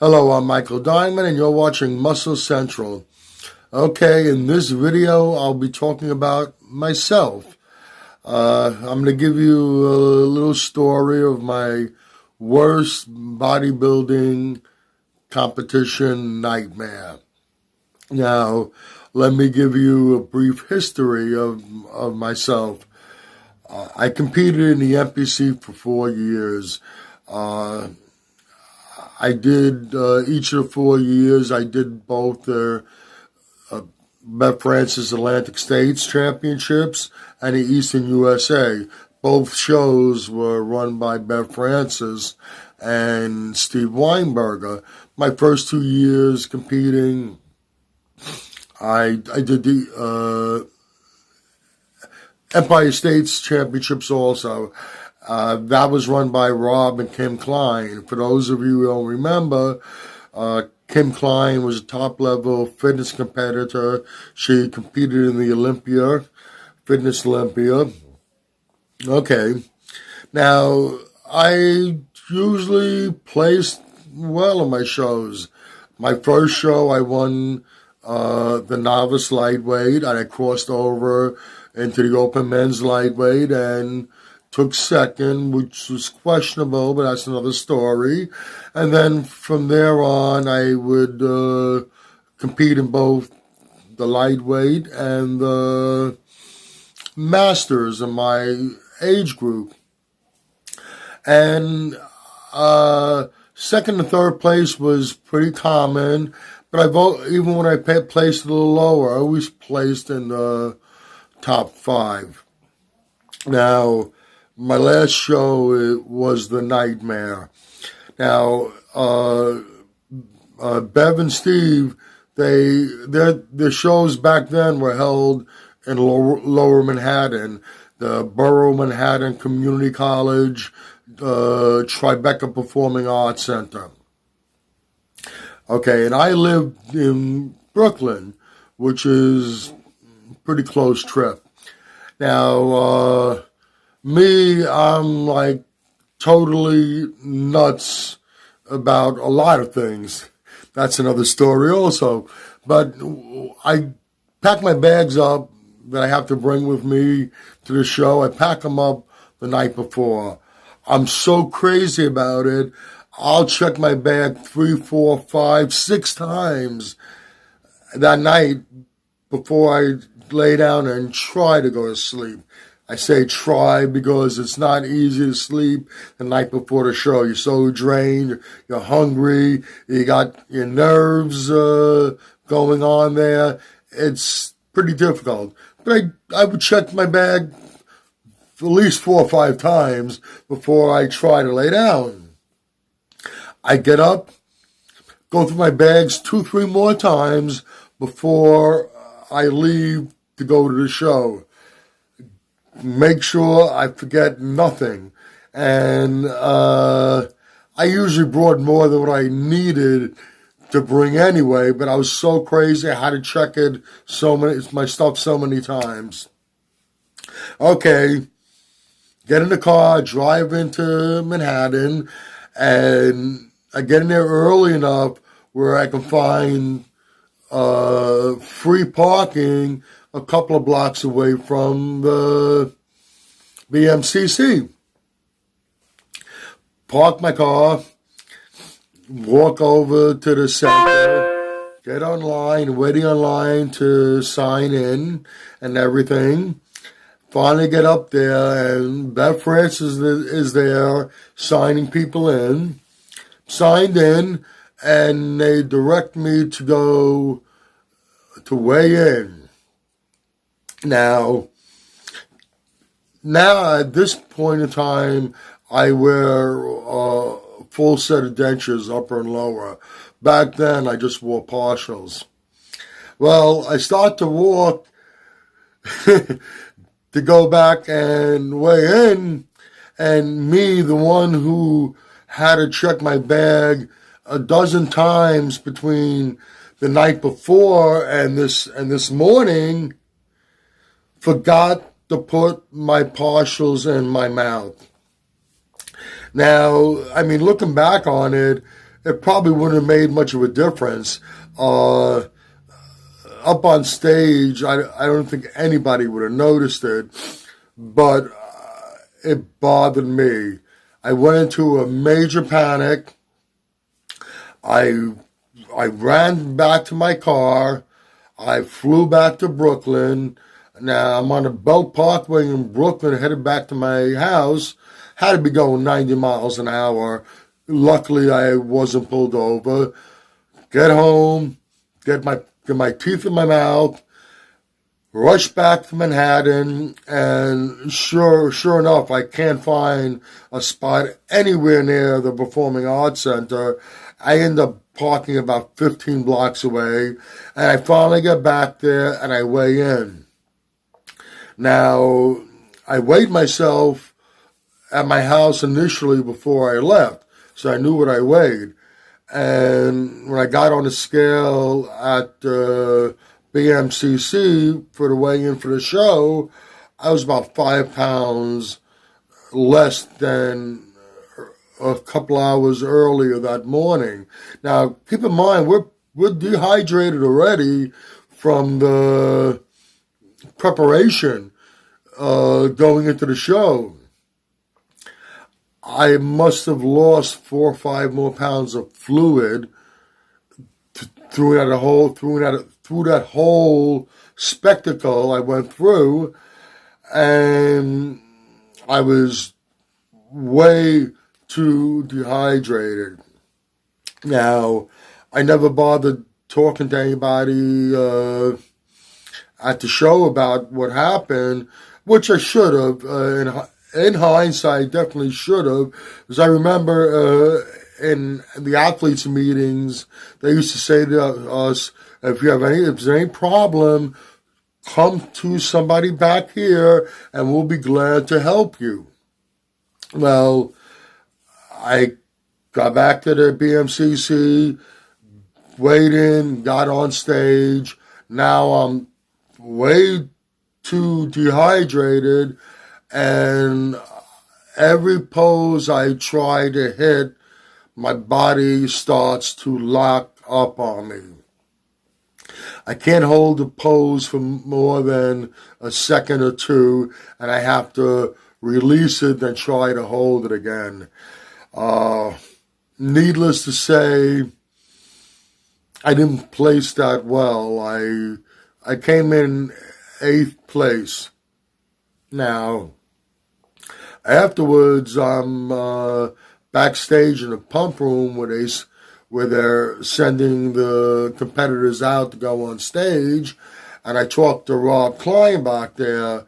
Hello, I'm Michael Diamond and you're watching Muscle Central. Okay, in this video I'll be talking about myself. I'm going to give you a little story of my worst bodybuilding competition nightmare. Now, let me give you a brief history of myself. I competed in the NPC for 4 years. I did each of the 4 years. I did both the Bev Francis Atlantic States Championships and the Eastern USA. Both shows were run by Bev Francis and Steve Weinberger. My first 2 years competing, I did the Empire States Championships also. That was run by Rob and Kim Klein. For those of you who don't remember, Kim Klein was a top-level fitness competitor. She competed in the Olympia Fitness Olympia. Okay. Now, I usually placed well in my shows. My first show, I won the novice lightweight, and I crossed over into the open men's lightweight and took second, which was questionable, but that's another story. And then from there on, I would compete in both the lightweight and the masters in my age group. And second and third place was pretty common, but even when I placed a little lower, I always placed in the top 5. Now, my last show was the nightmare. Now, Bev and Steve, their shows back then were held in Lower Manhattan, the Borough Manhattan Community College, Tribeca Performing Arts Center. Okay, and I lived in Brooklyn, which is a pretty close trip. Now, me, I'm like totally nuts about a lot of things. That's another story also. But I pack my bags up that I have to bring with me to the show. I pack them up the night before. I'm so crazy about it. I'll check my bag 3, 4, 5, 6 times that night before I lay down and try to go to sleep. I say try because it's not easy to sleep the night before the show. You're so drained, you're hungry, you got your nerves going on there. It's pretty difficult. But I would check my bag at least 4 or 5 times before I try to lay down. I get up, go through my bags 2, 3 more times before I leave to go to the show. Make sure I forget nothing. And I usually brought more than what I needed to bring anyway, but I was so crazy I had to check my stuff so many times. Okay, get in the car, drive into Manhattan, and I get in there early enough where I can find free parking a couple of blocks away from the MCC. Park my car, walk over to the center, get online, waiting online to sign in and everything. Finally get up there, and Bev Francis is there signing people in. Signed in, and they direct me to go to weigh in. Now at this point in time, I wear a full set of dentures, upper and lower. Back then, I just wore partials. Well, I start to walk to go back and weigh in, and me, the one who had to check my bag a dozen times between the night before and this morning, forgot to put my partials in my mouth. Now, I mean, looking back on it, it probably wouldn't have made much of a difference. Up on stage, I don't think anybody would have noticed it, but it bothered me. I went into a major panic. I ran back to my car. I flew back to Brooklyn. Now I'm on a Belt Parkway in Brooklyn, headed back to my house. Had to be going 90 miles an hour. Luckily, I wasn't pulled over. Get home, get my teeth in my mouth, rush back to Manhattan, and sure enough, I can't find a spot anywhere near the Performing Arts Center. I end up parking about 15 blocks away, and I finally get back there and I weigh in. Now, I weighed myself at my house initially before I left, so I knew what I weighed. And when I got on the scale at BMCC for the weigh-in for the show, I was about 5 pounds less than a couple hours earlier that morning. Now, keep in mind, we're dehydrated already from the preparation going into the show. I must have lost 4 or 5 more pounds of fluid through that whole spectacle I went through, and I was way too dehydrated. Now, I never bothered talking to anybody at the show about what happened, which I should have. In hindsight, definitely should have, because I remember in the athletes' meetings, they used to say to us, if there's any problem, come to somebody back here, and we'll be glad to help you. Well, I got back to the BMCC, weighed in, got on stage. Now I'm way too dehydrated, and every pose I try to hit, my body starts to lock up on me. I can't hold the pose for more than a second or two, and I have to release it and try to hold it again. Needless to say, I didn't place that well. I came in 8th place. Now, afterwards, I'm backstage in the pump room where they're sending the competitors out to go on stage, and I talked to Rob Klein back there,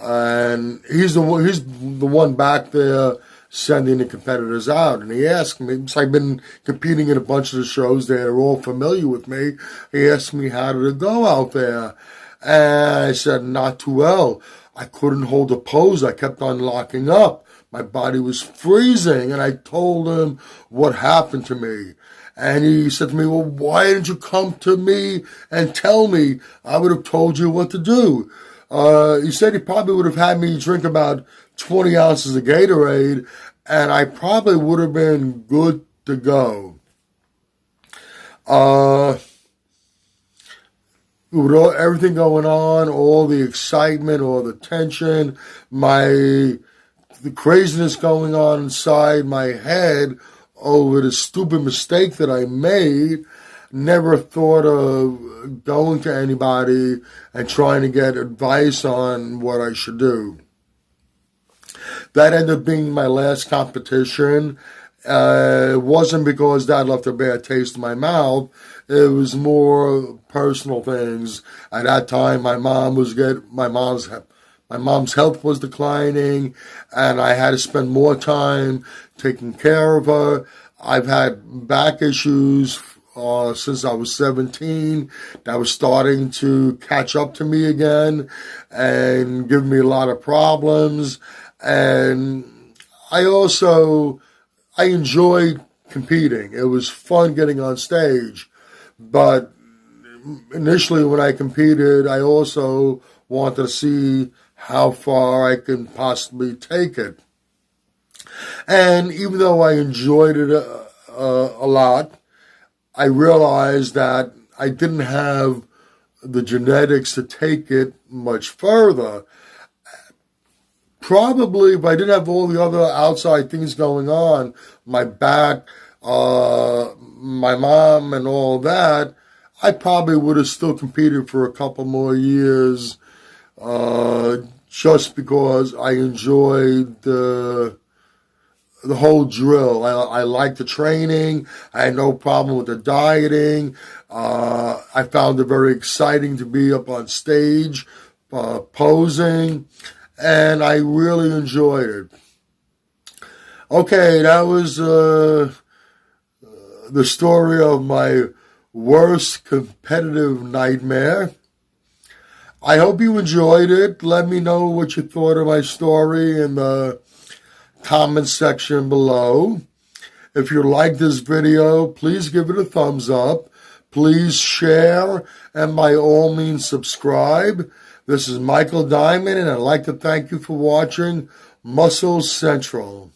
and he's the one back there sending the competitors out, and he asked me, because I've been competing in a bunch of the shows, they're all familiar with me, he asked me how did it go out there, and I said, not too well. I couldn't hold a pose. I kept on locking up. My body was freezing, and I told him what happened to me. And he said to me, well, why didn't you come to me and tell me? I would have told you what to do. He said he probably would have had me drink about 20 ounces of Gatorade, and I probably would have been good to go. With everything going on, all the excitement, all the tension, the craziness going on inside my head over the stupid mistake that I made, never thought of going to anybody and trying to get advice on what I should do. That ended up being my last competition. It wasn't because that left a bad taste in my mouth. It was more personal things. At that time, my mom's health was declining, and I had to spend more time taking care of her. I've had back issues since I was 17. That was starting to catch up to me again and give me a lot of problems. And I enjoyed competing. It was fun getting on stage. But initially when I competed, I also wanted to see how far I can possibly take it. And even though I enjoyed it a lot, I realized that I didn't have the genetics to take it much further. Probably if I didn't have all the other outside things going on, my back, my mom and all that, I probably would have still competed for a couple more years, just because I enjoyed the whole drill. I liked the training. I had no problem with the dieting. I found it very exciting to be up on stage, posing, and I really enjoyed it. Okay, that was the story of my worst competitive nightmare. I hope you enjoyed it. Let me know what you thought of my story in the comment section below. If you like this video, please give it a thumbs up. Please share, and by all means subscribe. This is Michael Diamond, and I'd like to thank you for watching Muscle Central.